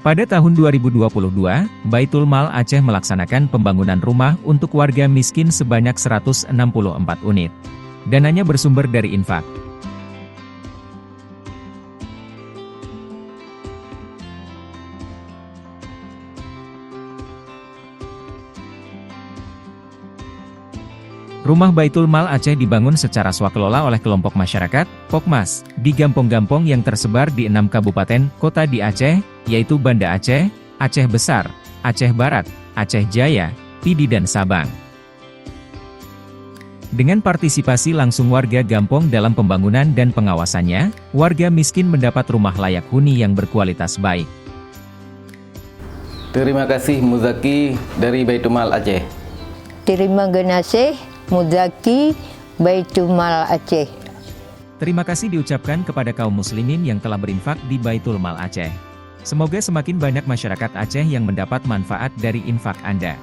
Pada tahun 2022, Baitul Mal Aceh melaksanakan pembangunan rumah untuk warga miskin sebanyak 164 unit. Dananya bersumber dari infak. Rumah Baitul Mal Aceh dibangun secara swakelola oleh kelompok masyarakat, Pokmas, di gampong-gampong yang tersebar di 6 kabupaten kota di Aceh, yaitu Banda Aceh, Aceh Besar, Aceh Barat, Aceh Jaya, Pidi dan Sabang. Dengan partisipasi langsung warga gampong dalam pembangunan dan pengawasannya, warga miskin mendapat rumah layak huni yang berkualitas baik. Terima kasih Muzaki dari Baitul Mal Aceh. Terima kasih Muzaki Baitul Mal Aceh. Terima kasih diucapkan kepada kaum muslimin yang telah berinfak di Baitul Mal Aceh. Semoga semakin banyak masyarakat Aceh yang mendapat manfaat dari infak Anda.